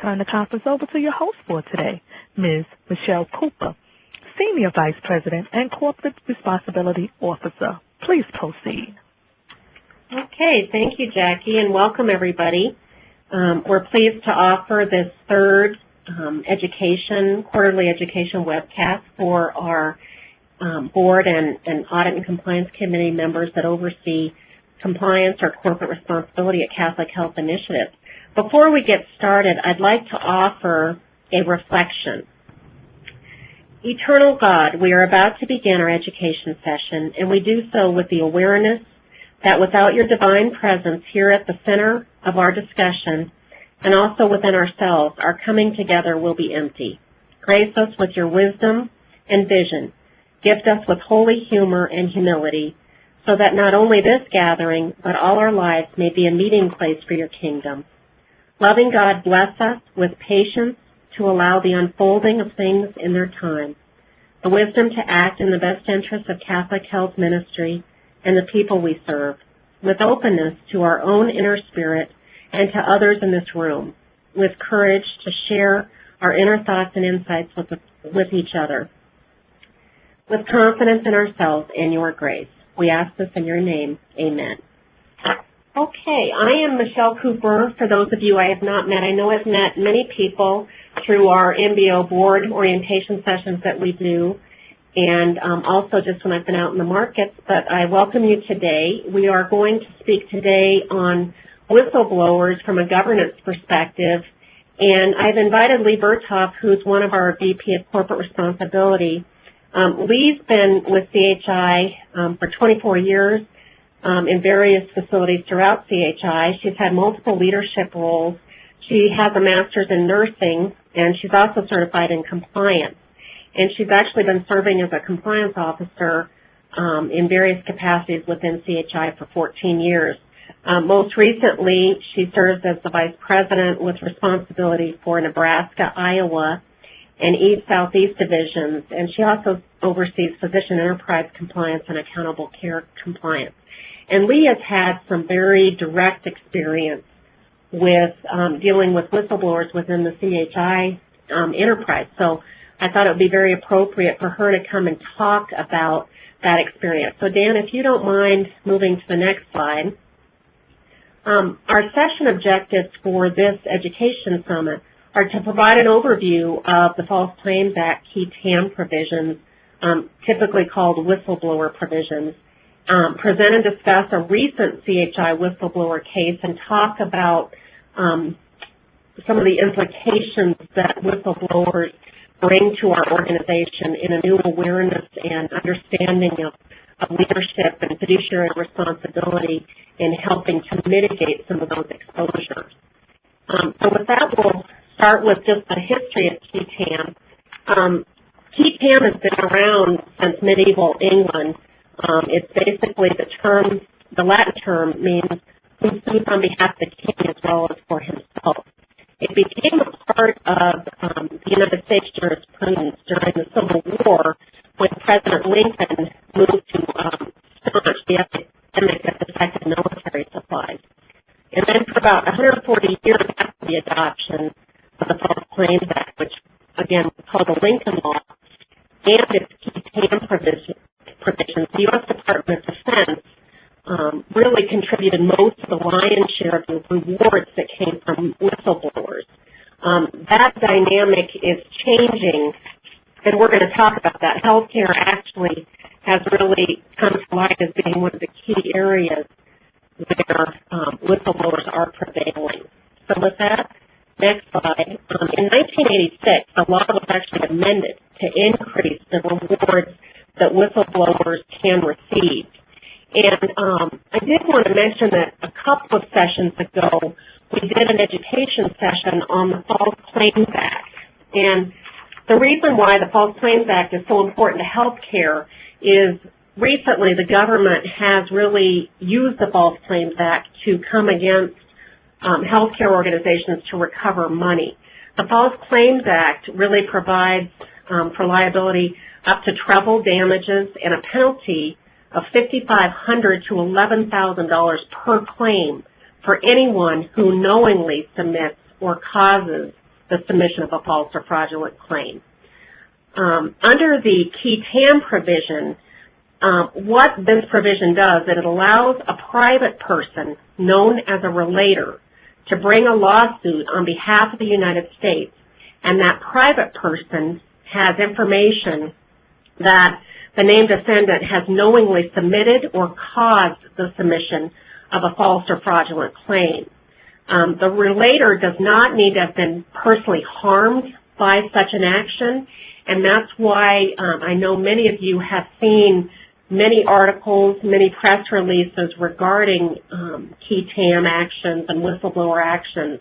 turn the conference over to your host for today, Ms. Michelle Cooper, Senior Vice President and Corporate Responsibility Officer. Please proceed. Okay, thank you, Jackie, and welcome everybody. We're pleased to offer this third quarterly education webcast for our board and audit and compliance committee members that oversee compliance or corporate responsibility at Catholic Health Initiative. Before we get started, I'd like to offer a reflection. Eternal God, we are about to begin our education session, and we do so with the awareness that without your divine presence here at the center of our discussion and also within ourselves, our coming together will be empty. Grace us with your wisdom and vision. Gift us with holy humor and humility so that not only this gathering, but all our lives may be a meeting place for your kingdom. Loving God, bless us with patience to allow the unfolding of things in their time, the wisdom to act in the best interest of Catholic Health Ministry and the people we serve, with openness to our own inner spirit and to others in this room, with courage to share our inner thoughts and insights with each other, with confidence in ourselves and your grace. We ask this in your name. Amen. Okay, I am Michelle Cooper. For those of you I have not met, I know I've met many people through our MBO board orientation sessions that we do, and also just when I've been out in the markets, but I welcome you today. We are going to speak today on whistleblowers from a governance perspective, and I've invited Lee Berthoff, who's one of our VP of Corporate Responsibility. Lee's been with CHI for 24 years in various facilities throughout CHI. She's had multiple leadership roles. She has a master's in nursing, and she's also certified in compliance. And she's actually been serving as a compliance officer in various capacities within CHI for 14 years. Most recently, she serves as the Vice President with responsibility for Nebraska, Iowa, and East-Southeast divisions, and she also oversees physician enterprise compliance and accountable care compliance. And Lee has had some very direct experience with dealing with whistleblowers within the CHI enterprise. So I thought it would be very appropriate for her to come and talk about that experience. So Dan, if you don't mind moving to the next slide. Our session objectives for this education summit are to provide an overview of the False Claims Act key TAM provisions, typically called whistleblower provisions, present and discuss a recent CHI whistleblower case, and talk about some of the implications that whistleblowers bring to our organization in a new awareness and understanding of leadership and fiduciary responsibility in helping to mitigate some of those exposures. So with that, we'll start with just the history of key TAM. Key TAM has been around since medieval England. It's basically the Latin term means who sues on behalf of the king as well as for himself. It became a part of the United States jurisprudence during the Civil War when President Lincoln moved to staunch the epidemic of defective military supplies. And then for about 140 years after the adoption of the False Claims Act, which again was called the Lincoln Law, and its key TAM provisions, the U.S. Department of Defense really contributed most of the lion's share of the rewards that came from whistleblowers. That dynamic is changing, and we're going to talk about that. Healthcare actually has really come to light as being one of the key areas where whistleblowers are prevailing. So with that, next slide. In 1986, the law was actually amended to increase the rewards that whistleblowers can receive. And I did want to mention that a couple of sessions ago, we did an education session on the False Claims Act. And the reason why the False Claims Act is so important to healthcare is recently the government has really used the False Claims Act to come against healthcare organizations to recover money. The False Claims Act really provides for liability up to treble damages and a penalty of $5,500 to $11,000 per claim for anyone who knowingly submits or causes the submission of a false or fraudulent claim. Under the key TAM provision, what this provision does is it allows a private person known as a relator to bring a lawsuit on behalf of the United States, and that private person has information that the named defendant has knowingly submitted or caused the submission of a false or fraudulent claim. The relator does not need to have been personally harmed by such an action, and that's why I know many of you have seen many articles, many press releases regarding key TAM actions and whistleblower actions.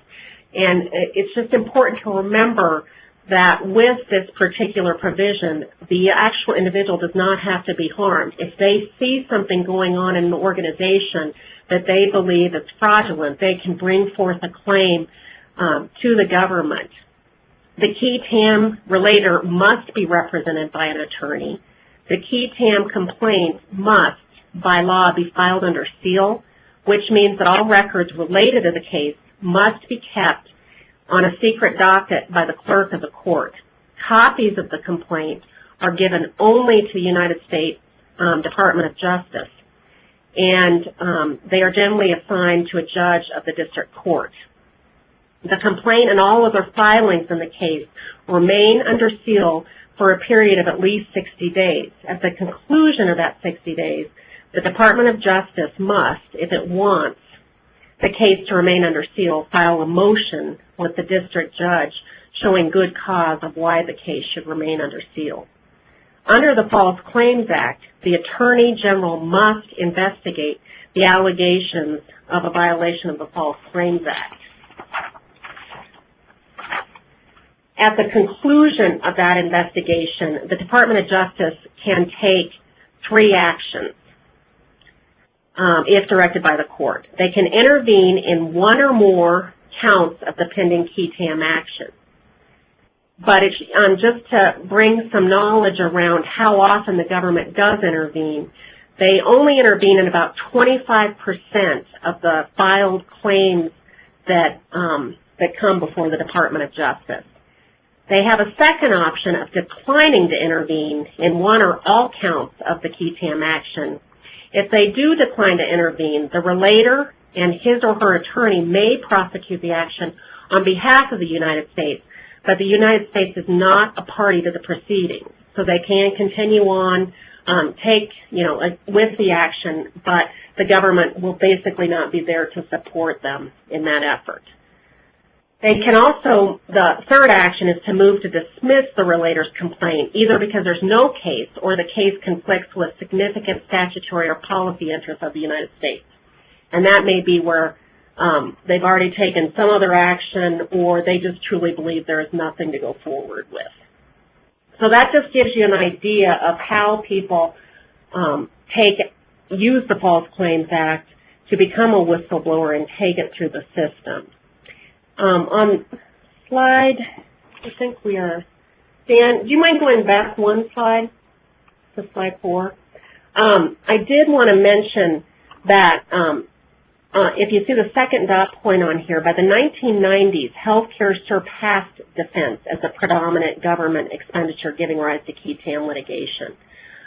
And it's just important to remember that with this particular provision, the actual individual does not have to be harmed. If they see something going on in an organization that they believe is fraudulent, they can bring forth a claim to the government. The key TAM relator must be represented by an attorney. The key TAM complaint must, by law, be filed under seal, which means that all records related to the case must be kept on a secret docket by the clerk of the court. Copies of the complaint are given only to the United States Department of Justice, and they are generally assigned to a judge of the district court. The complaint and all other filings in the case remain under seal for a period of at least 60 days. At the conclusion of that 60 days, the Department of Justice must, if it wants the case to remain under seal, file a motion with the district judge showing good cause of why the case should remain under seal. Under the False Claims Act, the Attorney General must investigate the allegations of a violation of the False Claims Act. At the conclusion of that investigation, the Department of Justice can take 3 actions if directed by the court. They can intervene in 1 or more counts of the pending key TAM action. But just to bring some knowledge around how often the government does intervene, they only intervene in about 25% of the filed claims that come before the Department of Justice. They have a second option of declining to intervene in 1 or all counts of the key TAM action. If they do decline to intervene, the relator and his or her attorney may prosecute the action on behalf of the United States, but the United States is not a party to the proceedings. So they can continue on, with the action, but the government will basically not be there to support them in that effort. They can also, the third action is to move to dismiss the relator's complaint, either because there's no case or the case conflicts with significant statutory or policy interests of the United States. And that may be where they've already taken some other action, or they just truly believe there is nothing to go forward with. So that just gives you an idea of how people use the False Claims Act to become a whistleblower and take it through the system. On slide, I think we are, Dan, do you mind going back 1 slide to slide 4? I did want to mention that if you see the second dot point on here, by the 1990s, healthcare surpassed defense as a predominant government expenditure giving rise to key TAM litigation.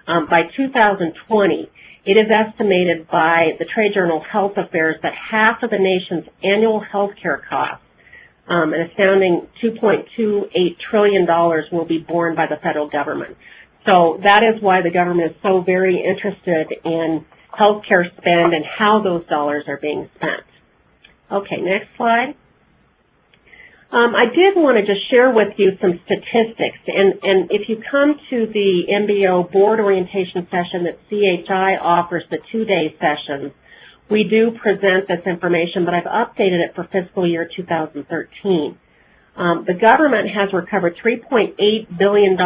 By 2020, it is estimated by the trade journal Health Affairs that half of the nation's annual healthcare costs, an astounding $2.28 trillion, will be borne by the federal government. So that is why the government is so very interested in healthcare spend and how those dollars are being spent. Okay, next slide. I did want to just share with you some statistics, and if you come to the MBO board orientation session that CHI offers, the 2-day sessions, we do present this information, but I've updated it for fiscal year 2013. The government has recovered $3.8 billion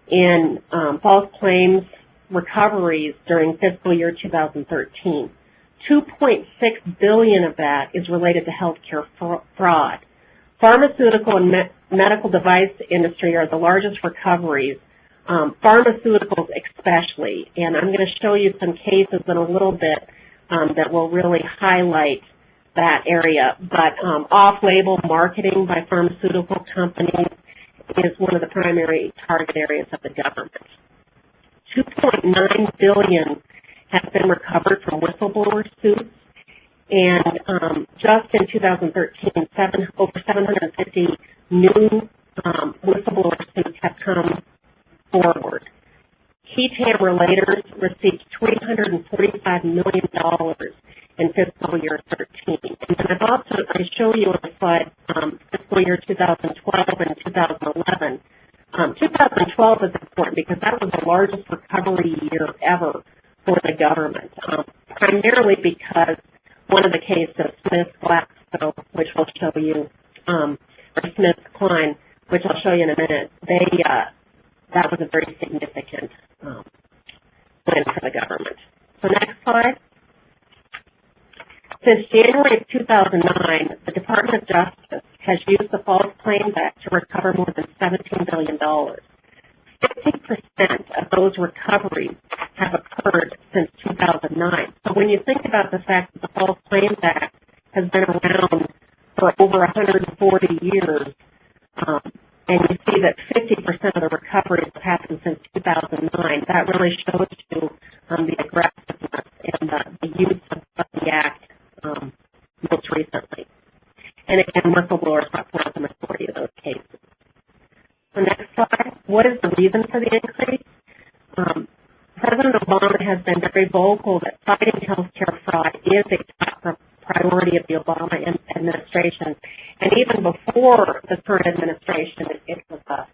in false claims recoveries during fiscal year 2013. $2.6 billion of that is related to healthcare fraud. Pharmaceutical and medical device industry are the largest recoveries, pharmaceuticals especially, and I'm going to show you some cases in a little bit that will really highlight that area. But off-label marketing by pharmaceutical companies is one of the primary target areas of the government. $2.9 billion has been recovered from whistleblower suits, and just in 2013, over 750 new whistleblower suits have come forward. Key TAM relators received $345 million in fiscal year 13. And then I show you on the slide fiscal year 2012 and 2011. 2012 is important because that was the largest recovery year ever for the government, primarily because one of the cases, Smith-Glaxo, which I'll show you, or Smith-Kline, which I'll show you in a minute, that was a very significant win for the government. So next slide. Since January of 2009, the Department of Justice has used the False Claims Act to recover more than $17 billion. 50% of those recoveries have occurred since 2009. So when you think about the fact that the False Claims Act has been around for over 140 years, and you see that 50% of the recoveries have happened since 2009, that really shows you the aggressiveness and the use of the Act most recently. And again, whistleblowers brought forth the majority of those cases. The next slide. What is the reason for the increase? President Obama has been very vocal that fighting healthcare fraud is a top priority of the Obama administration. And even before the current administration, it was a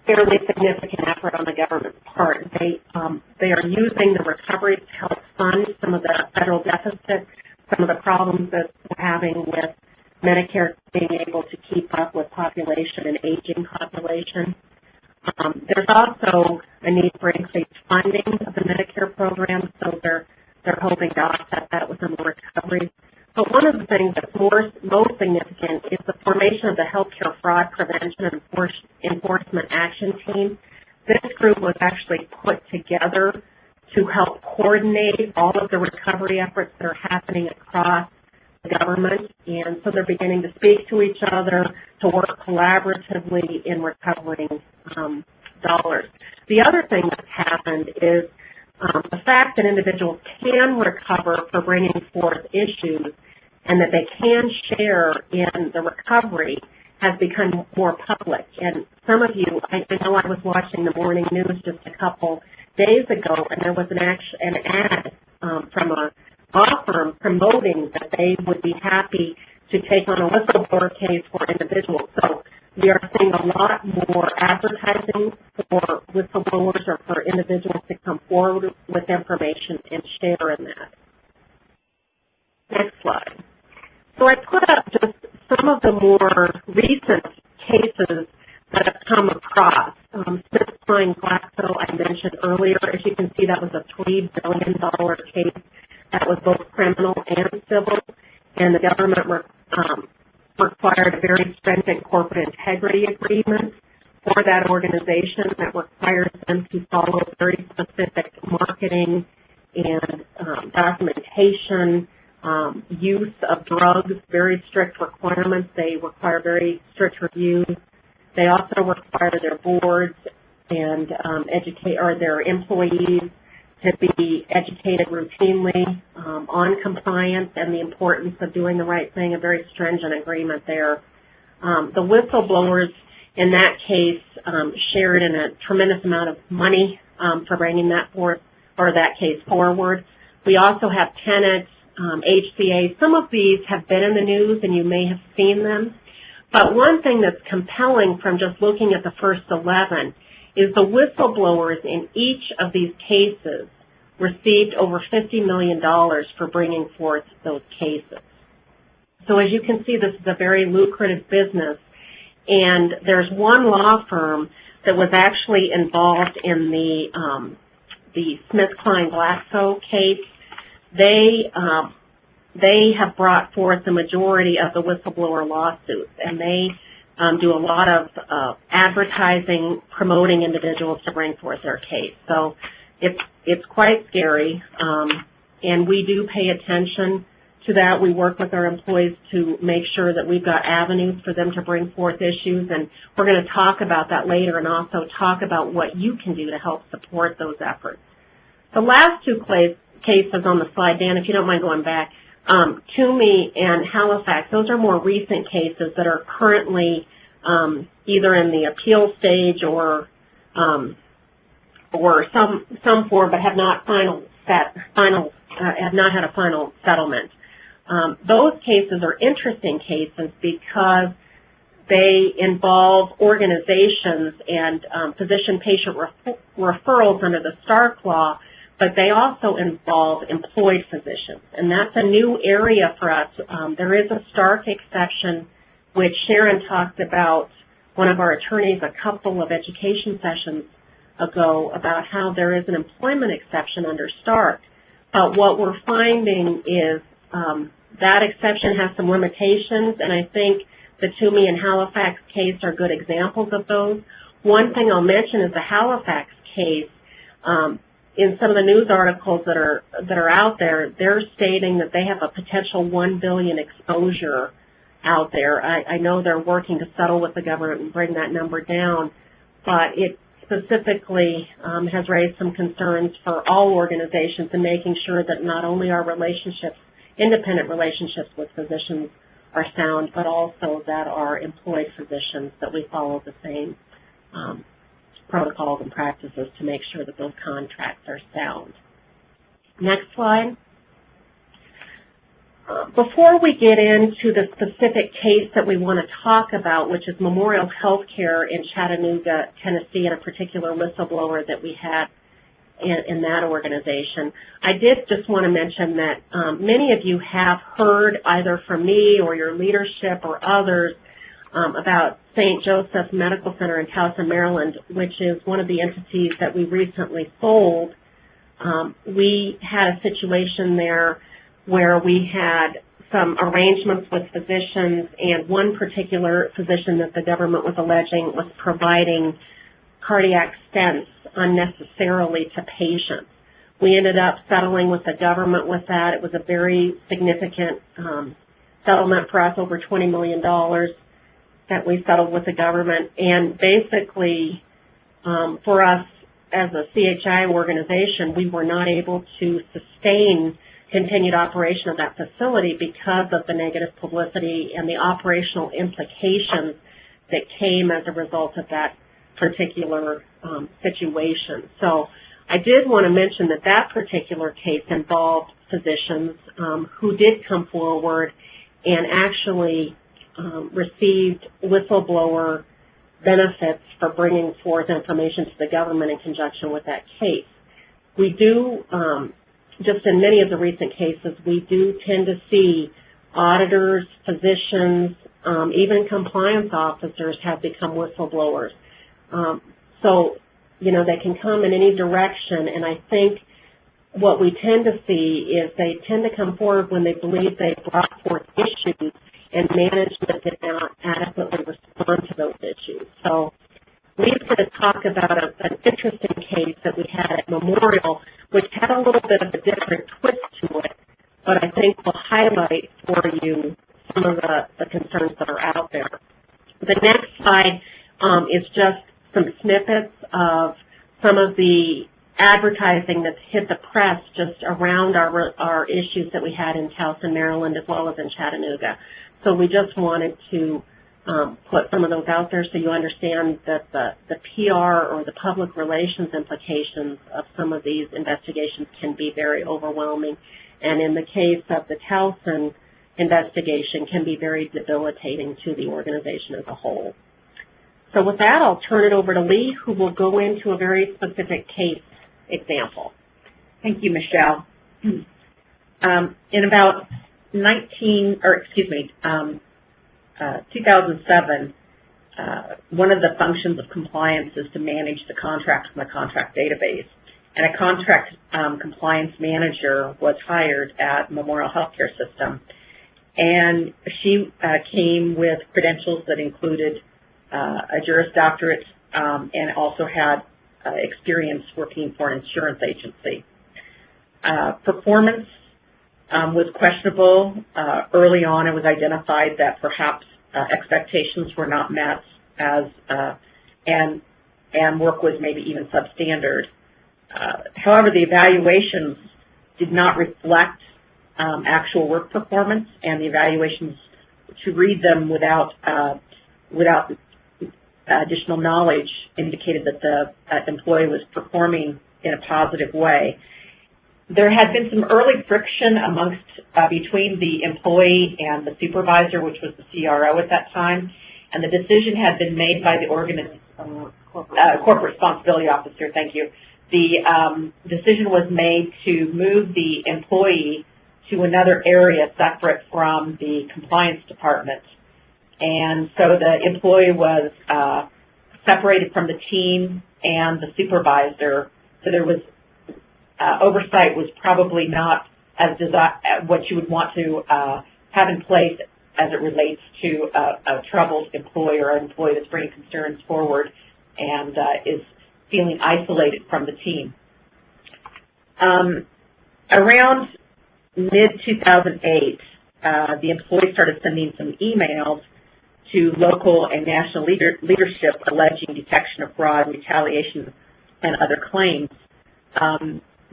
fairly significant effort on the government's part. They are using the recoveries to help fund some of the federal deficit, some of the problems that we're having with Medicare being able to keep up with population and aging population. There's also a need for increased funding of the Medicare program, so they're hoping to offset that with some recoveries. But one of the things that's most significant is the formation of the Healthcare Fraud Prevention and Enforcement Action Team. This group was actually put together to help coordinate all of the recovery efforts that are happening across the government, and so they're beginning to speak to each other, to work collaboratively in recovering dollars. The other thing that's happened is the fact that individuals can recover for bringing forth issues and that they can share in the recovery has become more public. And some of you, I know I was watching the morning news just a couple days ago, and there was an ad from a law firm promoting that they would be happy to take on a whistleblower case for individuals. So we are seeing a lot more advertising for whistleblowers or for individuals to come forward with information and share in that. Next slide. So I put up just some of the more recent cases that have come across. Smith-Kline-Glaxo I mentioned earlier. As you can see, that was a $3 billion case. That was both criminal and civil, and the government required a very stringent corporate integrity agreement for that organization that requires them to follow very specific marketing and documentation, use of drugs, very strict requirements. They require very strict reviews. They also require their boards and their employees to be educated routinely on compliance and the importance of doing the right thing, a very stringent agreement there. The whistleblowers in that case shared in a tremendous amount of money for bringing that forth, or that case forward. We also have Tenet, HCA. Some of these have been in the news and you may have seen them. But one thing that's compelling from just looking at the first 11 is the whistleblowers in each of these cases received over $50 million for bringing forth those cases. So as you can see, this is a very lucrative business, and there's one law firm that was actually involved in the Smith-Kline-Glaxo case. They have brought forth the majority of the whistleblower lawsuits, and they do a lot of advertising, promoting individuals to bring forth their case. So it's quite scary, and we do pay attention to that, we work with our employees to make sure that we've got avenues for them to bring forth issues, and we're going to talk about that later and also talk about what you can do to help support those efforts. The last two cases on the slide, Dan, if you don't mind going back, Toomey and Halifax, those are more recent cases that are currently either in the appeal stage or some form, but have not have not had a final settlement. Those cases are interesting cases because they involve organizations and physician-patient referrals under the Stark Law, but they also involve employed physicians, and that's a new area for us. There is a Stark exception, which Sharon talked about, one of our attorneys, a couple of education sessions ago, about how there is an employment exception under Stark. But what we're finding is that exception has some limitations, and I think the Toomey and Halifax case are good examples of those. One thing I'll mention is the Halifax case. In some of the news articles that are out there, they're stating that they have a potential $1 billion exposure out there. I know they're working to settle with the government and bring that number down, but it specifically has raised some concerns for all organizations in making sure that not only our relationships, independent relationships with physicians are sound, but also that our employed physicians, that we follow the same protocols and practices to make sure that those contracts are sound. Next slide. Before we get into the specific case that we want to talk about, which is Memorial Healthcare in Chattanooga, Tennessee, and a particular whistleblower that we had in that organization, I did just want to mention that many of you have heard either from me or your leadership or others about St. Joseph's Medical Center in Towson, Maryland, which is one of the entities that we recently sold. We had a situation there where we had some arrangements with physicians, and one particular physician that the government was alleging was providing cardiac stents unnecessarily to patients. We ended up settling with the government with that. It was a very significant settlement for us, over $20 million that we settled with the government. And basically, for us as a CHI organization, we were not able to sustain continued operation of that facility because of the negative publicity and the operational implications that came as a result of that particular situation. So I did want to mention that that particular case involved physicians who did come forward and actually received whistleblower benefits for bringing forth information to the government in conjunction with that case. We do, just in many of the recent cases, we do tend to see auditors, physicians, even compliance officers have become whistleblowers. So, you know, they can come in any direction, and I think what we tend to see is they tend to come forward when they believe they brought forth issues and management did not adequately respond to those issues. So we're going to talk about an interesting case that we had at Memorial, which had a little bit of a different twist to it, but I think will highlight for you some of the concerns that are out there. The next slide is just some snippets of some of the advertising that's hit the press just around our issues that we had in Towson, Maryland, as well as in Chattanooga. So we just wanted to put some of those out there so you understand that the PR or the public relations implications of some of these investigations can be very overwhelming, and in the case of the Towson investigation can be very debilitating to the organization as a whole. So with that, I'll turn it over to Lee, who will go into a very specific case example. Thank you, Michelle. In about 2007, one of the functions of compliance is to manage the contracts from the contract database. And a contract compliance manager was hired at Memorial Healthcare System. And she came with credentials that included a Juris Doctorate and also had experience working for an insurance agency. Performance was questionable. Early on, it was identified that perhaps expectations were not met and work was maybe even substandard. However, the evaluations did not reflect actual work performance, and the evaluations, to read them without additional knowledge, indicated that the employee was performing in a positive way. There had been some early friction between the employee and the supervisor, which was the CRO at that time, and the decision had been made by the corporate responsibility officer. Thank you. The decision was made to move the employee to another area separate from the compliance department, and so the employee was separated from the team and the supervisor. So there was oversight was probably not as what you would want to have in place as it relates to a troubled employee or an employee that's bringing concerns forward and is feeling isolated from the team. Around mid-2008, the employee started sending some emails to local and national leadership alleging detection of fraud, retaliation, and other claims.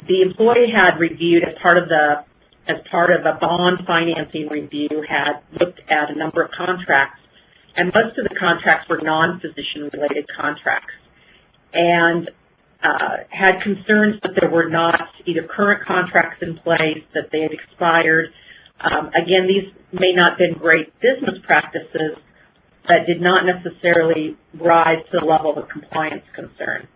The employee had reviewed, as part of a bond financing review, had looked at a number of contracts, and most of the contracts were non-physician related contracts, and had concerns that there were not either current contracts in place, that they had expired. Again, these may not have been great business practices, but did not necessarily rise to the level of a compliance concern.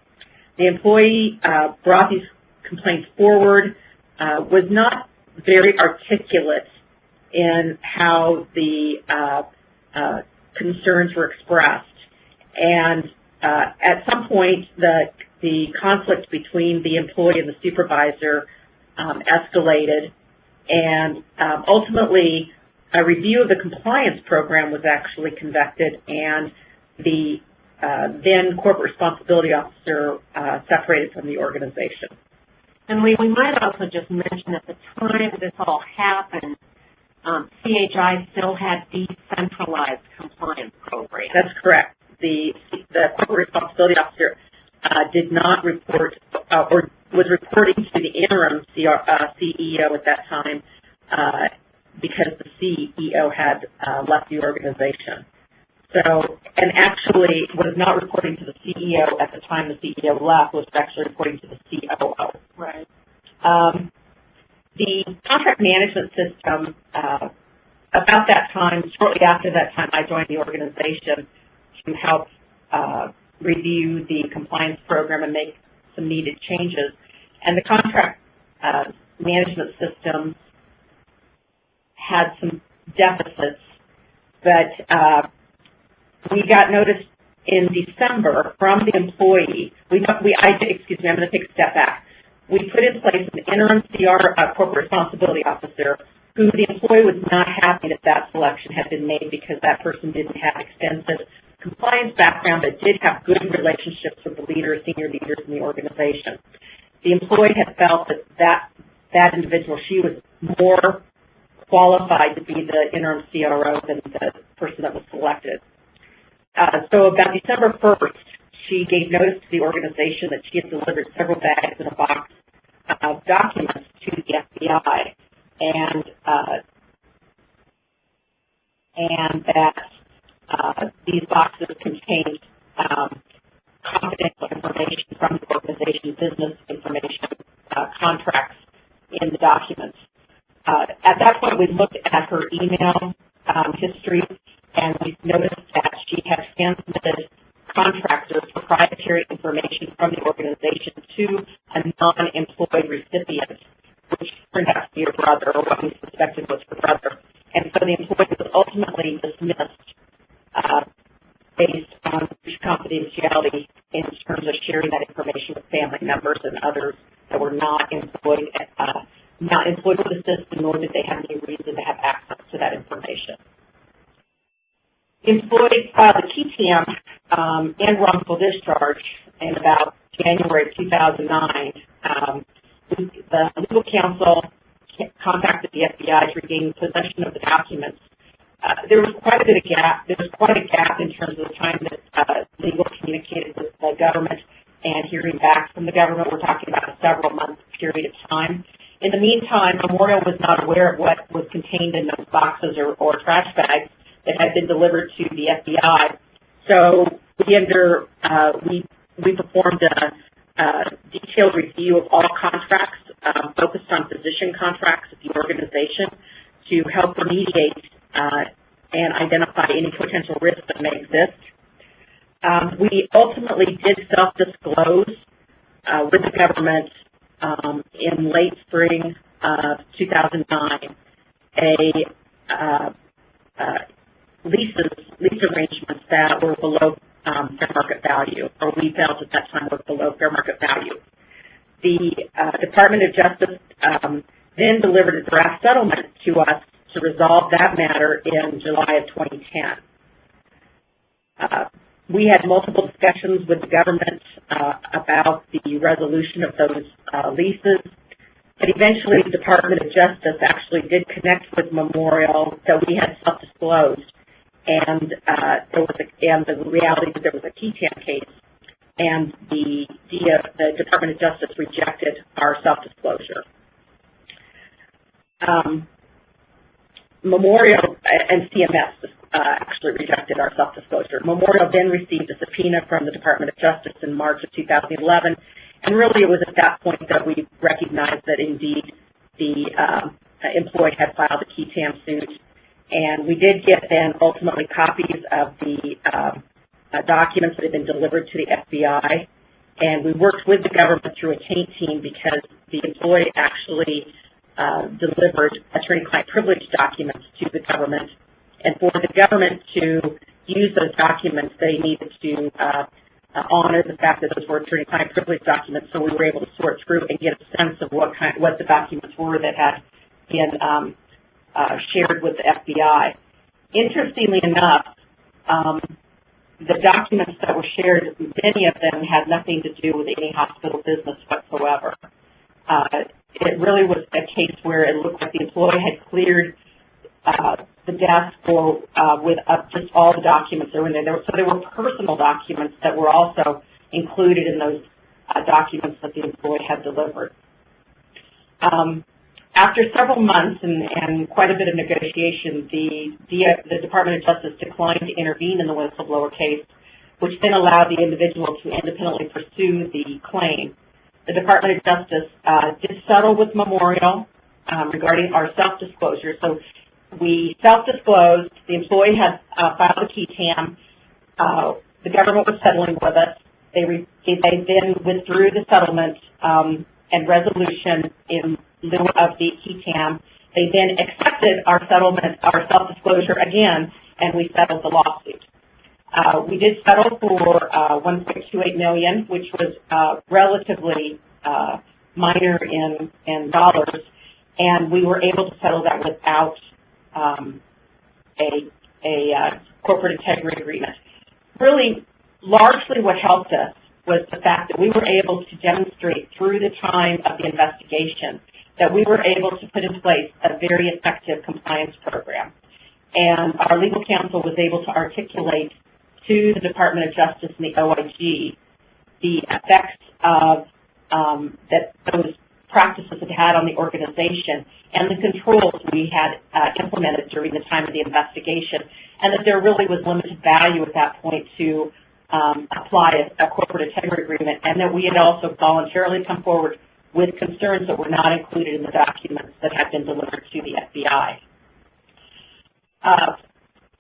The employee brought these complaints forward, was not very articulate in how the concerns were expressed, and at some point the conflict between the employee and the supervisor escalated, and ultimately a review of the compliance program was actually conducted, and the then corporate responsibility officer separated from the organization. And we might also just mention at the time this all happened, CHI still had decentralized compliance programs. That's correct. The corporate responsibility officer did not report or was reporting to the interim CEO at that time because the CEO had left the organization. So, and actually was not reporting to the CEO at the time the CEO left, was actually reporting to the COO. Right. The contract management system, about that time, shortly after that time, I joined the organization to help review the compliance program and make some needed changes. And the contract management system had some deficits, but we got notice in December from the employee. I'm going to take a step back. We put in place an interim corporate responsibility officer who the employee was not happy that selection had been made because that person didn't have extensive compliance background but did have good relationships with the senior leaders in the organization. The employee had felt that individual, she was more qualified to be the interim CRO than the person that was selected. So about December 1st, she gave notice to the organization that she had delivered several bags in a box of documents to the FBI, and that these boxes contained confidential information from the organization, business information, contracts in the documents. At that point, we looked at her email history, and we noticed that she had transmitted contractors' proprietary information from the organization to a non-employed recipient, which turned out to be her brother, or what we suspected was her brother. And so the employee was ultimately dismissed based on confidentiality in terms of sharing that information with family members and others that were not employed with the system, nor did they have any reason to have access to that information. The employee filed a TTM and wrongful discharge in about January of 2009. The legal counsel contacted the FBI to regain possession of the documents. There was quite a bit of gap. There was quite a gap in terms of the time that legal communicated with the government and hearing back from the government. We're talking about a several-month period of time. In the meantime, Memorial was not aware of what was contained in those boxes or trash bags that had been delivered to the FBI. So we performed a detailed review of all contracts, focused on physician contracts at the organization to help remediate and identify any potential risks that may exist. We ultimately did self-disclose with the government in late spring of 2009 lease arrangements that were below fair market value, or we felt at that time were below fair market value. The Department of Justice then delivered a draft settlement to us to resolve that matter in July of 2010. We had multiple discussions with the government about the resolution of those leases, but eventually the Department of Justice actually did connect with Memorial that we had self-disclosed, and the reality that there was a TTAM case, and the Department of Justice rejected our self-disclosure. Memorial and CMS actually rejected our self-disclosure. Memorial then received a subpoena from the Department of Justice in March of 2011, and really it was at that point that we recognized that indeed the employee had filed a TTAM suit, and we did get then ultimately copies of the documents that had been delivered to the FBI, and we worked with the government through a taint team because the employee actually delivered attorney-client privilege documents to the government. And for the government to use those documents, they needed to honor the fact that those were attorney-client privilege documents, so we were able to sort through and get a sense of what the documents were that had been shared with the FBI. Interestingly enough, the documents that were shared, many of them had nothing to do with any hospital business whatsoever. It really was a case where it looked like the employee had cleared the desk with just all the documents that were in there. So there were personal documents that were also included in those documents that the employee had delivered. After several months and quite a bit of negotiation, the Department of Justice declined to intervene in the whistleblower case, which then allowed the individual to independently pursue the claim. The Department of Justice did settle with Memorial regarding our self-disclosure. So we self-disclosed. The employee had filed a TTAM. The government was settling with us. They then withdrew the settlement and resolution in lieu of the TTAM. They then accepted our settlement, our self-disclosure again, and we settled the lawsuit. We did settle for $1.28 million, which was relatively minor in dollars, and we were able to settle that without a corporate integrity agreement. Really, largely what helped us was the fact that we were able to demonstrate through the time of the investigation that we were able to put in place a very effective compliance program. And our legal counsel was able to articulate to the Department of Justice and the OIG the effects of that those practices had on the organization and the controls we had implemented during the time of the investigation, and that there really was limited value at that point to apply a corporate integrity agreement, and that we had also voluntarily come forward with concerns that were not included in the documents that had been delivered to the FBI.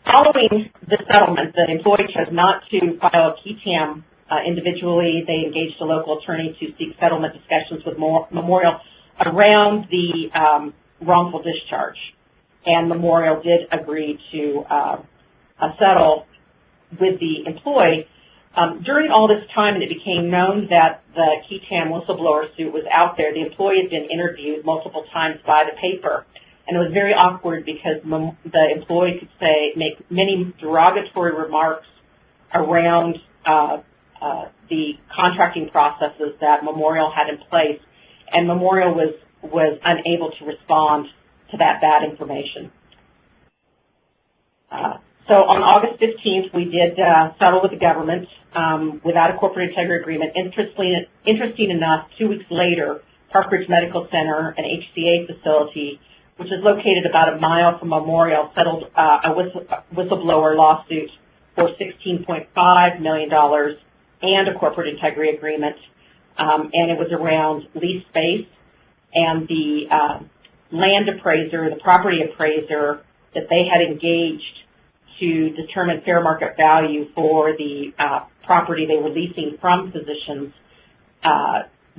Following the settlement, the employee chose not to file a TTAM individually. They engaged a local attorney to seek settlement discussions with Memorial around the wrongful discharge, and Memorial did agree to settle with the employee. During all this time, and it became known that the TTAM whistleblower suit was out there, the employee had been interviewed multiple times by the paper, and it was very awkward because the employee could make many derogatory remarks around the contracting processes that Memorial had in place, and Memorial was was unable to respond to that bad information. So on August 15th, we did settle with the government without a corporate integrity agreement. Interesting enough, 2 weeks later, Park Ridge Medical Center, an HCA facility, which is located about a mile from Memorial, settled a whistleblower lawsuit for $16.5 million and a corporate integrity agreement, and it was around lease space, and the land appraiser, the property appraiser that they had engaged to determine fair market value for the property they were leasing from physicians,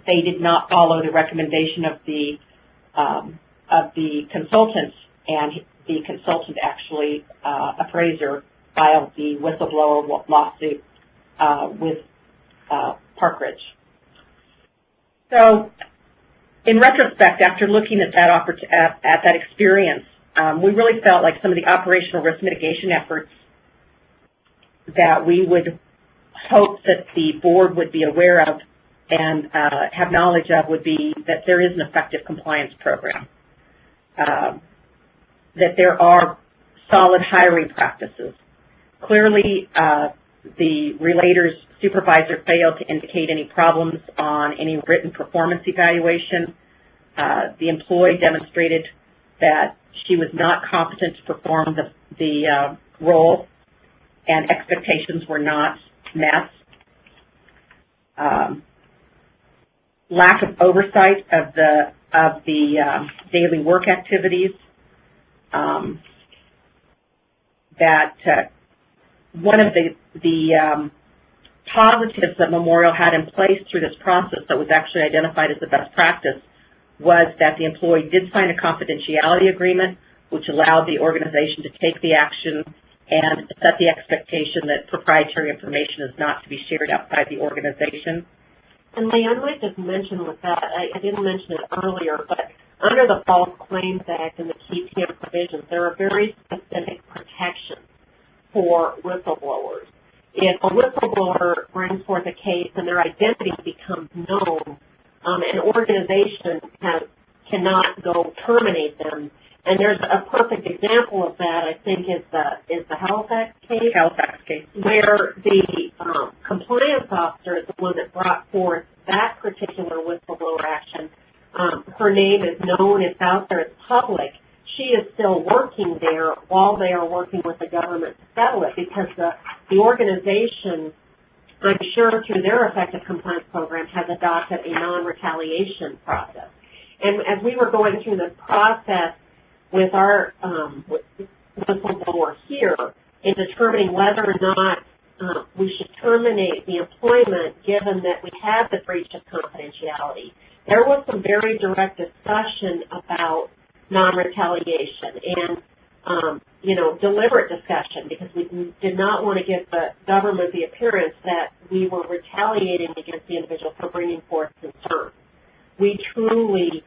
they did not follow the recommendation of the consultant, and the consultant actually, appraiser, filed the whistleblower lawsuit with Park Ridge. So, in retrospect, after looking at that experience, we really felt like some of the operational risk mitigation efforts that we would hope that the board would be aware of and have knowledge of would be that there is an effective compliance program, that there are solid hiring practices. Clearly, the relator's supervisor failed to indicate any problems on any written performance evaluation. The employee demonstrated that she was not competent to perform the role, and expectations were not met. Lack of oversight of the daily work activities. One of the positives that Memorial had in place through this process that was actually identified as the best practice was that the employee did sign a confidentiality agreement, which allowed the organization to take the action and set the expectation that proprietary information is not to be shared outside the organization. And Lee, I might just mention with that, I didn't mention it earlier, but under the False Claims Act and the KTM provisions, there are very specific protections for whistleblowers. If a whistleblower brings forth a case and their identity becomes known, an organization cannot go terminate them. And there's a perfect example of that, I think, is the Halifax case. Where the compliance officer is the one that brought forth that particular whistleblower action. Her name is known, it's out there, it's public. She is still working there while they are working with the government to settle it, because the organization, I'm sure through their effective compliance program, has adopted a non-retaliation process. And as we were going through this process with our whistleblower here in determining whether or not we should terminate the employment given that we have the breach of confidentiality, there was some very direct discussion about non-retaliation and, deliberate discussion, because we did not want to give the government the appearance that we were retaliating against the individual for bringing forth concerns. We truly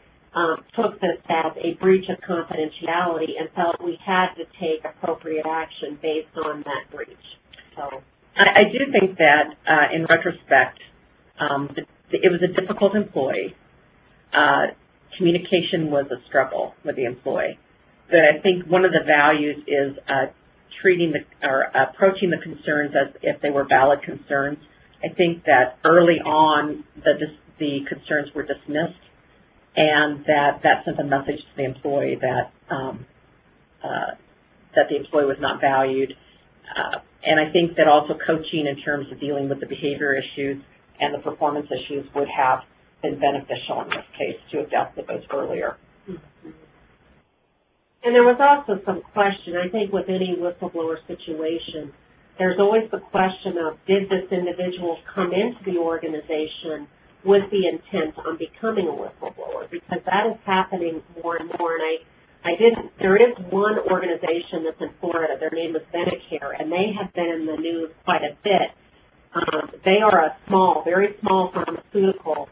took this as a breach of confidentiality and felt we had to take appropriate action based on that breach. So I do think that, in retrospect, it was a difficult employee. Communication was a struggle with the employee. But I think one of the values is approaching the concerns as if they were valid concerns. I think that early on the concerns were dismissed, and that sent a message to the employee that the employee was not valued. And I think that also coaching in terms of dealing with the behavior issues and the performance issues would have been beneficial in this case to have dealt with those earlier. Mm-hmm. And there was also some question, I think with any whistleblower situation, there's always the question of, did this individual come into the organization with the intent on becoming a whistleblower? Because that is happening more and more. And there is one organization that's in Florida, their name is Medicare, and they have been in the news quite a bit. They are a very small pharmaceutical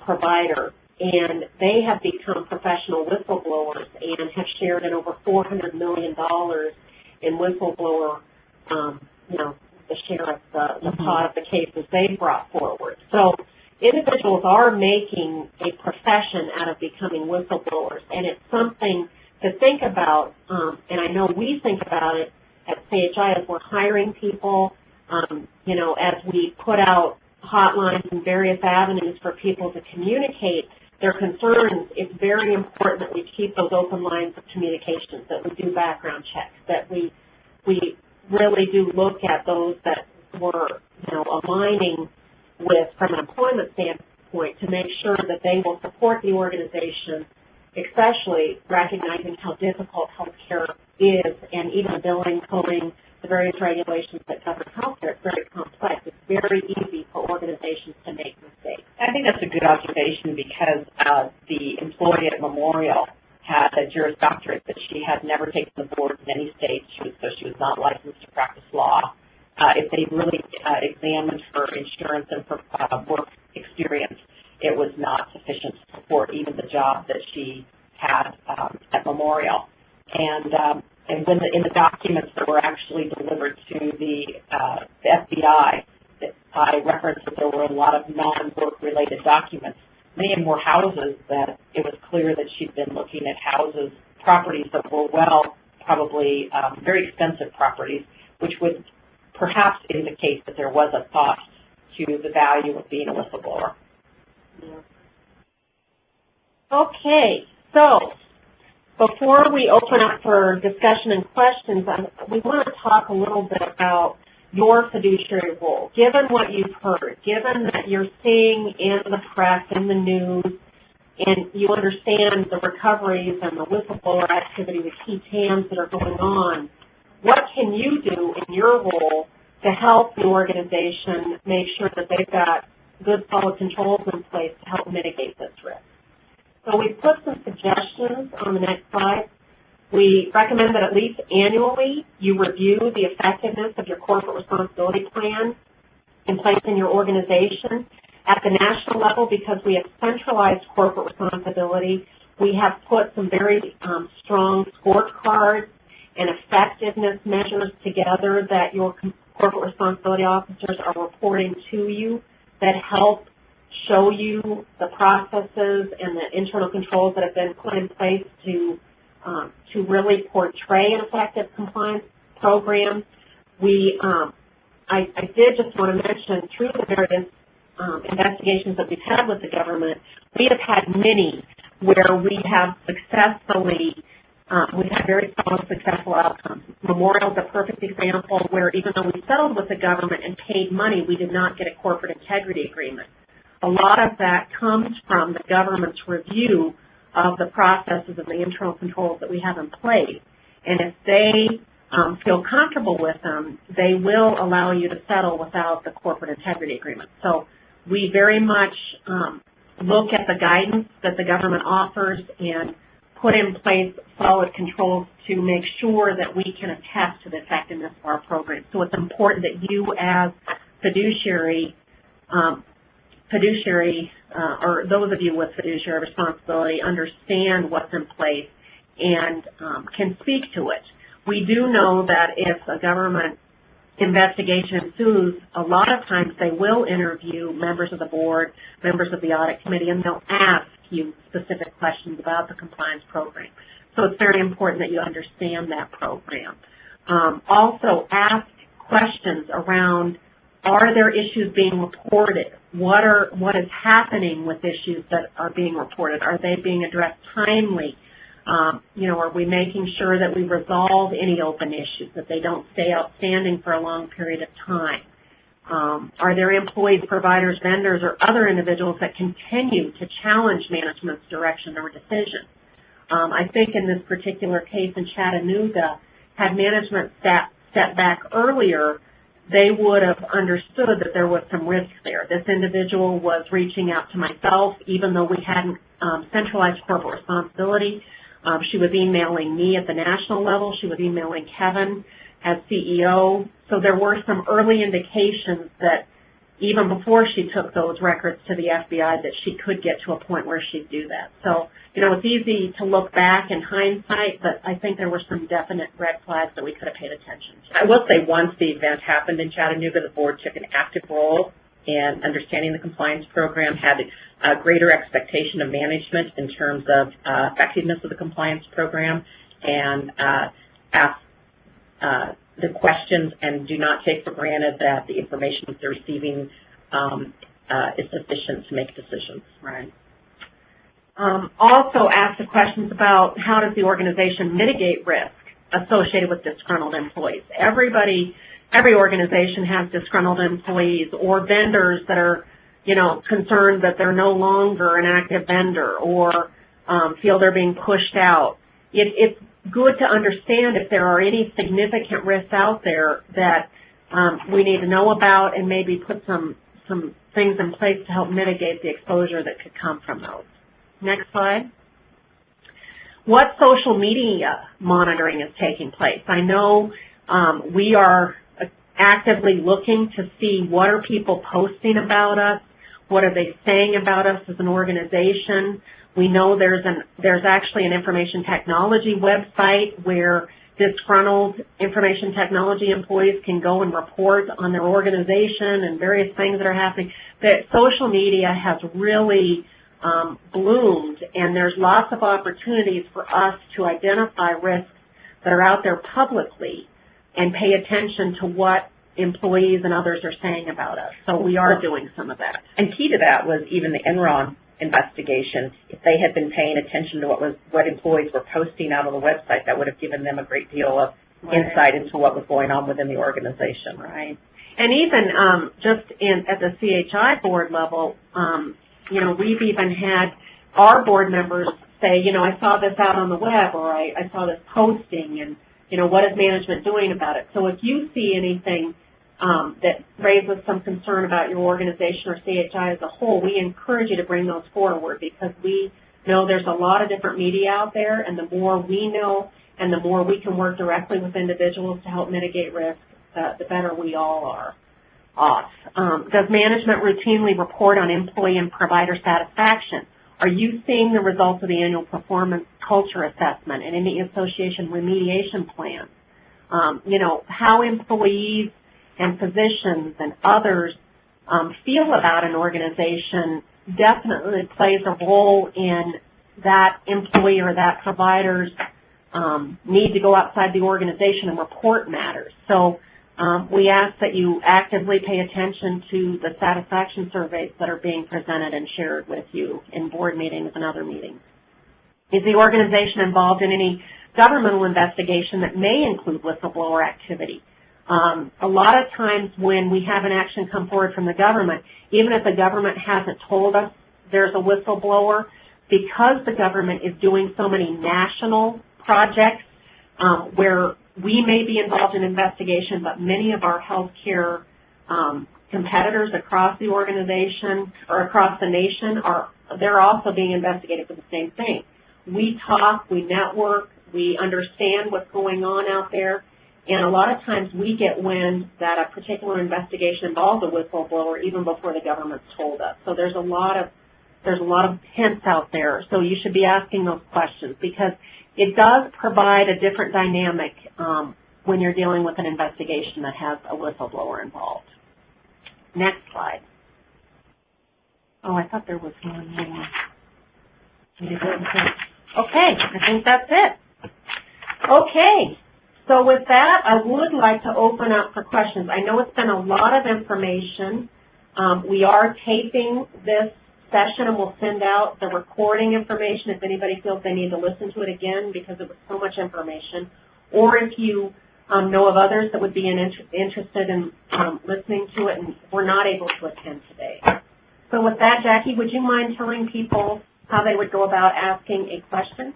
provider, and they have become professional whistleblowers and have shared in over $400 million in whistleblower, the share of the pot of the cases they brought forward. So individuals are making a profession out of becoming whistleblowers, and it's something to think about, and I know we think about it at CHI as we're hiring people, you know, as we put out hotlines and various avenues for people to communicate their concerns. It's very important that we keep those open lines of communications, that we do background checks, that we really do look at those that we're, you know, aligning with from an employment standpoint to make sure that they will support the organization, especially recognizing how difficult healthcare is, and even the billing, coding, the various regulations that govern healthcare. It's very complex. It's very easy for organizations to make mistakes. I think that's a good observation because the employee at Memorial had a Juris Doctorate that she had never taken the board in any state, so she was not licensed to practice law. If they really examined her insurance and for work experience, it was not sufficient to support even the job that she had at Memorial. And when in the documents that were actually delivered to the FBI, I referenced that there were a lot of non-work-related documents. Many of them were houses that it was clear that she'd been looking at houses, properties that were probably very expensive properties, which would perhaps indicate that there was a thought to the value of being a whistleblower. Yeah. Okay, so before we open up for discussion and questions, we want to talk a little bit about your fiduciary role. Given what you've heard, given that you're seeing in the press, in the news, and you understand the recoveries and the whistleblower activity, the key TAMs that are going on, what can you do in your role to help the organization make sure that they've got good, solid controls in place to help mitigate this risk? So we've put some suggestions on the next slide. We recommend that at least annually you review the effectiveness of your corporate responsibility plan in place in your organization. At the national level, because we have centralized corporate responsibility, we have put some very strong scorecards and effectiveness measures together that your corporate responsibility officers are reporting to you that help show you the processes and the internal controls that have been put in place to really portray an effective compliance program. I did just want to mention through the various investigations that we've had with the government, we have had many where we have successfully, we've had very solid, successful outcomes. Memorial is a perfect example where even though we settled with the government and paid money, we did not get a corporate integrity agreement. A lot of that comes from the government's review of the processes and the internal controls that we have in place. And if they feel comfortable with them, they will allow you to settle without the corporate integrity agreement. So we very much look at the guidance that the government offers and put in place solid controls to make sure that we can attest to the effectiveness of our program. So it's important that you as fiduciary, or those of you with fiduciary responsibility understand what's in place and can speak to it. We do know that if a government investigation ensues, a lot of times they will interview members of the board, members of the audit committee, and they'll ask you specific questions about the compliance program. So it's very important that you understand that program. Also ask questions around, are there issues being reported? What is happening with issues that are being reported? Are they being addressed timely? Are we making sure that we resolve any open issues, that they don't stay outstanding for a long period of time? Are there employees, providers, vendors, or other individuals that continue to challenge management's direction or decision? I think in this particular case in Chattanooga, had management stepped back earlier, they would have understood that there was some risk there. This individual was reaching out to myself, even though we hadn't centralized corporate responsibility. She was emailing me at the national level. She was emailing Kevin as CEO. So there were some early indications that even before she took those records to the FBI that she could get to a point where she'd do that. So, it's easy to look back in hindsight, but I think there were some definite red flags that we could have paid attention to. I will say once the event happened in Chattanooga, the board took an active role in understanding the compliance program, had a greater expectation of management in terms of effectiveness of the compliance program, and ask the questions and do not take for granted that the information that they're receiving is sufficient to make decisions. Right. Also ask the questions about how does the organization mitigate risk associated with disgruntled employees. Every organization has disgruntled employees or vendors that are, concerned that they're no longer an active vendor or feel they're being pushed out. It's good to understand if there are any significant risks out there that we need to know about and maybe put some things in place to help mitigate the exposure that could come from those. Next slide. What social media monitoring is taking place? I know we are actively looking to see what are people posting about us, what are they saying about us as an organization. We know there's actually an information technology website where disgruntled information technology employees can go and report on their organization and various things that are happening. That social media has really bloomed, and there's lots of opportunities for us to identify risks that are out there publicly and pay attention to what employees and others are saying about us. So we are doing some of that. And key to that was even the Enron investigation. If they had been paying attention to what employees were posting out on the website, that would have given them a great deal of insight into what was going on within the organization. Right. And even at the CHI board level, we've even had our board members say, I saw this out on the web, or I saw this posting, and, what is management doing about it? So if you see anything that raises some concern about your organization or CHI as a whole, we encourage you to bring those forward, because we know there's a lot of different media out there, and the more we know and the more we can work directly with individuals to help mitigate risk, the better we all are off. Does management routinely report on employee and provider satisfaction? Are you seeing the results of the annual performance culture assessment and any association remediation plans? How employees and physicians and others feel about an organization definitely plays a role in that employee or that provider's need to go outside the organization and report matters. So we ask that you actively pay attention to the satisfaction surveys that are being presented and shared with you in board meetings and other meetings. Is the organization involved in any governmental investigation that may include whistleblower activity? A lot of times when we have an action come forward from the government, even if the government hasn't told us there's a whistleblower, because the government is doing so many national projects where we may be involved in investigation, but many of our healthcare competitors across the organization or across the nation they're also being investigated for the same thing. We talk, we network, we understand what's going on out there, and a lot of times we get wind that a particular investigation involves a whistleblower even before the government's told us. So there's a lot of hints out there. So you should be asking those questions, because it does provide a different dynamic when you're dealing with an investigation that has a whistleblower involved. Next slide. Oh, I thought there was one more. Okay, I think that's it. Okay, so with that, I would like to open up for questions. I know it's been a lot of information. We are taping this session, and we'll send out the recording information if anybody feels they need to listen to it again, because it was so much information. Or if you know of others that would be interested in listening to it and were not able to attend today. So with that, Jackie, would you mind telling people how they would go about asking a question?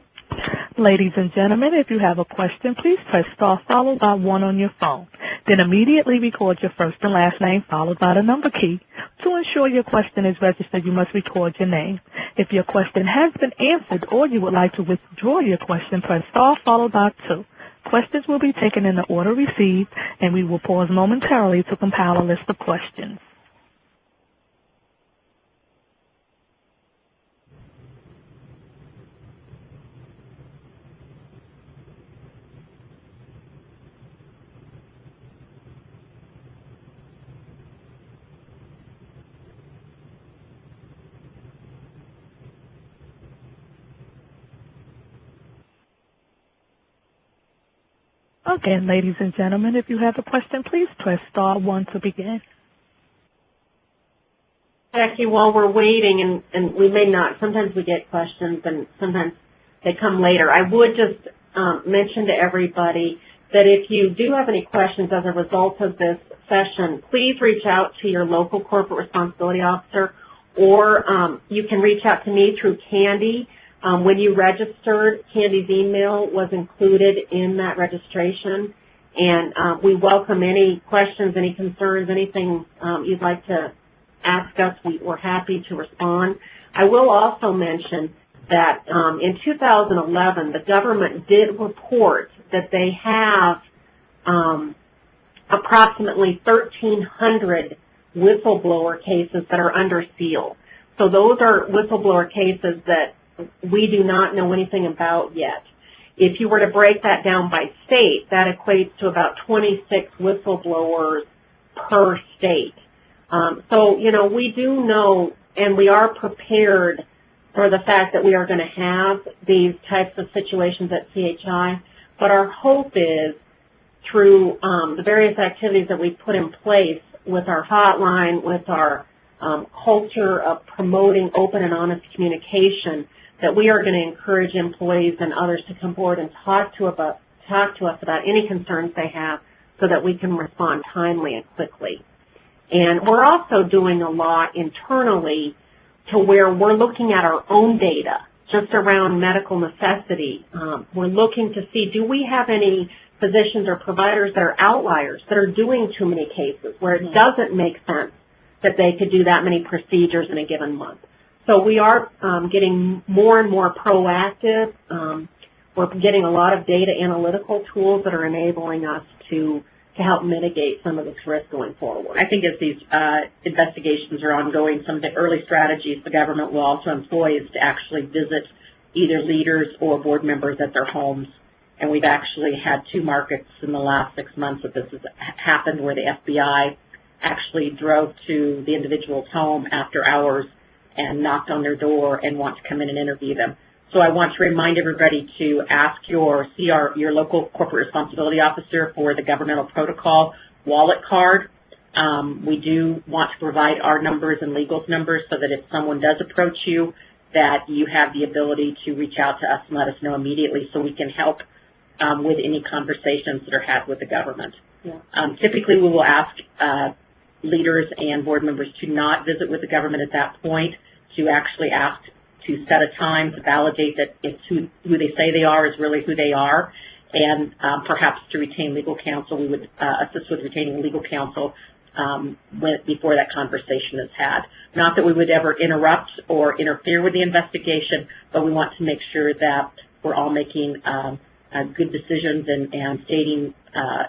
Ladies and gentlemen, if you have a question, please press star followed by 1 on your phone. Then immediately record your first and last name followed by the number key. To ensure your question is registered, you must record your name. If your question has been answered or you would like to withdraw your question, press star followed by 2. Questions will be taken in the order received, and we will pause momentarily to compile a list of questions. Again, ladies and gentlemen, if you have a question, please press star 1 to begin. Jackie, while we're waiting, and we may not, sometimes we get questions and sometimes they come later, I would just mention to everybody that if you do have any questions as a result of this session, please reach out to your local corporate responsibility officer, or you can reach out to me through Candy. When you registered, Candy's email was included in that registration, and we welcome any questions, any concerns, anything you'd like to ask us. We're happy to respond. I will also mention that in 2011, the government did report that they have approximately 1,300 whistleblower cases that are under seal. So those are whistleblower cases that we do not know anything about yet. If you were to break that down by state, that equates to about 26 whistleblowers per state. So, you know, we do know and we are prepared for the fact that we are going to have these types of situations at CHI, but our hope is through the various activities that we put in place with our hotline, with our culture of promoting open and honest communication, that we are going to encourage employees and others to come forward and talk to us about any concerns they have so that we can respond timely and quickly. And we're also doing a lot internally to where we're looking at our own data just around medical necessity. We're looking to see, do we have any physicians or providers that are outliers, that are doing too many cases, where it doesn't make sense that they could do that many procedures in a given month. So we are getting more and more proactive. We're getting a lot of data analytical tools that are enabling us to help mitigate some of this risk going forward. I think as these investigations are ongoing, some of the early strategies the government will also employ is to actually visit either leaders or board members at their homes. And we've actually had 2 markets in the last 6 months that this has happened, where the FBI actually drove to the individual's home after hours and knocked on their door and want to come in and interview them. So I want to remind everybody to ask your local corporate responsibility officer for the governmental protocol wallet card. We do want to provide our numbers and legal's numbers so that if someone does approach you, that you have the ability to reach out to us and let us know immediately so we can help with any conversations that are had with the government. Yeah. Typically, we will ask leaders and board members to not visit with the government at that point, to actually ask to set a time to validate that it's who they say they are is really who they are, and perhaps to retain legal counsel. We would assist with retaining legal counsel before that conversation is had. Not that we would ever interrupt or interfere with the investigation, but we want to make sure that we're all making good decisions and stating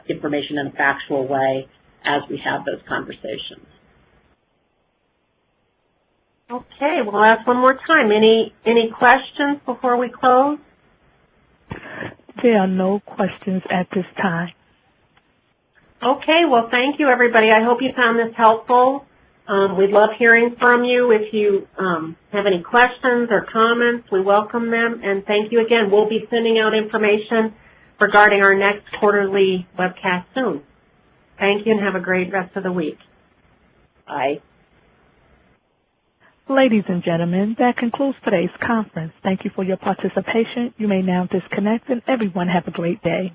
information in a factual way as we have those conversations. Okay, we'll ask one more time. Any questions before we close? There are no questions at this time. Okay, well, thank you, everybody. I hope you found this helpful. We'd love hearing from you. If you have any questions or comments, we welcome them. And thank you again. We'll be sending out information regarding our next quarterly webcast soon. Thank you, and have a great rest of the week. Bye. Ladies and gentlemen, that concludes today's conference. Thank you for your participation. You may now disconnect, and everyone have a great day.